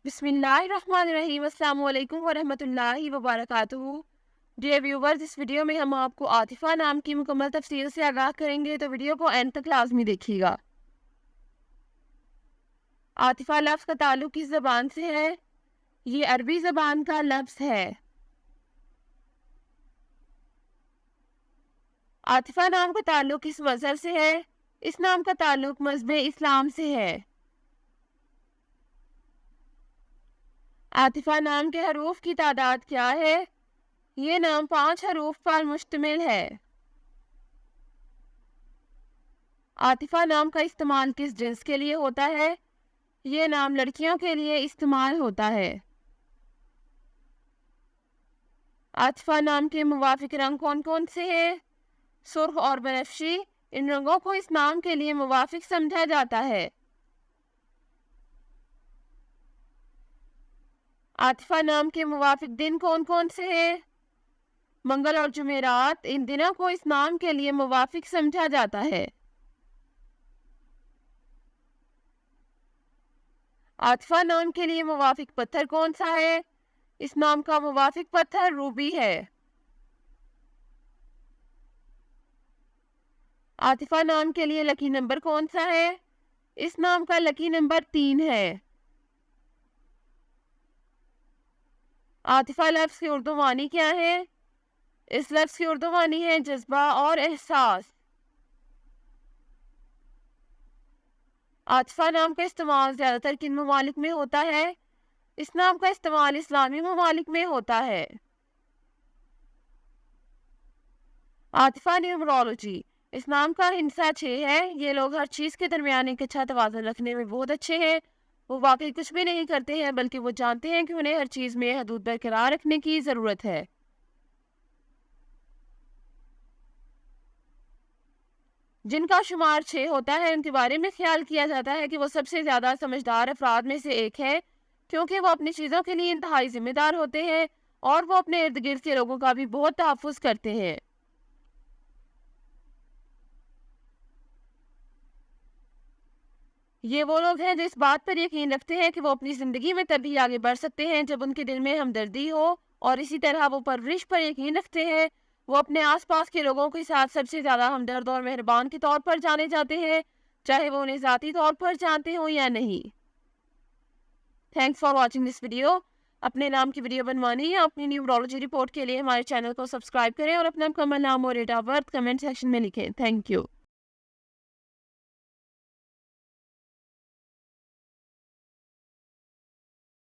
बिस्मिल्लाहिर्रहमानिर्रहीम। अस्सलाम वालेकुम वरहमतुल्लाहि वबरकातुहू। डियर व्यूवर्स, इस वीडियो में हम आपको आतिफा नाम की मुकम्मल तफसील से आगाह करेंगे, तो वीडियो को एंड तक लाजमी देखिएगा। आतिफा लफ्ज़ का ताल्लुक किस ज़बान से है? ये अरबी ज़बान का लफ्ज़ है। आतिफा नाम का ताल्लुक किस मज़हब से है? इस नाम का ताल्लुक मज़हब इस्लाम से है। आतिफा नाम के हरूफ की तादाद क्या है? ये नाम 5 हरूफ पर मुश्तमिल है। आतिफा नाम का इस्तेमाल किस जिन्स के लिए होता है? ये नाम लड़कियों के लिए इस्तेमाल होता है। आतिफा नाम के मुवाफिक रंग कौन कौन से हैं? सुर्ख और बनफशी। इन रंगों को इस नाम के लिए मुवाफिक समझा जाता है। आतिफा नाम के मुवाफिक दिन कौन कौन से हैं? मंगल और जुमेरात। इन दिनों को इस नाम के लिए मुवाफिक समझा जाता है। आतिफा नाम के लिए मुवाफिक पत्थर कौन सा है? इस नाम का मुवाफिक पत्थर रूबी है। आतिफा नाम के लिए लकी नंबर कौन सा है? इस नाम का लकी नंबर 3 है। आतिफा लफ्ज़ की उर्दू मानी क्या है? इस लफ्ज़ की उर्दू मानी है जज्बा और एहसास। आतिफा नाम का इस्तेमाल ज़्यादातर किन ममालिक में होता है? इस नाम का इस्तेमाल इस्लामी ममालिक में होता है। आतिफा न्यूमरोलॉजी। इस नाम का हिंसा 6 है। ये लोग हर चीज़ के दरमियान एक अच्छा तवाज़ुन रखने में बहुत अच्छे हैं। वो वाकई कुछ भी नहीं करते हैं, बल्कि वो जानते हैं कि उन्हें हर चीज़ में हदूद बरकरार रखने की ज़रूरत है। जिनका शुमार 6 होता है, उनके बारे में ख्याल किया जाता है कि वो सबसे ज़्यादा समझदार अफराद में से एक है, क्योंकि वो अपनी चीज़ों के लिए इंतहाई जिम्मेदार होते हैं और वो अपने इर्द गिर्द के लोगों का भी बहुत तहफ़्फ़ुज़ करते हैं। ये वो लोग हैं जो इस बात पर यकीन रखते हैं कि वो अपनी ज़िंदगी में तभी आगे बढ़ सकते हैं जब उनके दिल में हमदर्दी हो, और इसी तरह वो परवरिश पर यकीन रखते हैं। वो अपने आसपास के लोगों के साथ सबसे ज़्यादा हमदर्द और मेहरबान के तौर पर जाने जाते हैं, चाहे वो उन्हें ज़ाती तौर पर जानते हों या नहीं। Thanks for watching this video. अपने नाम की वीडियो बनवानी या अपनी न्यूमरोलॉजी रिपोर्ट के लिए हमारे चैनल को सब्सक्राइब करें और अपना मुकम्मल नाम और date of birth comment section में लिखें। Thank you.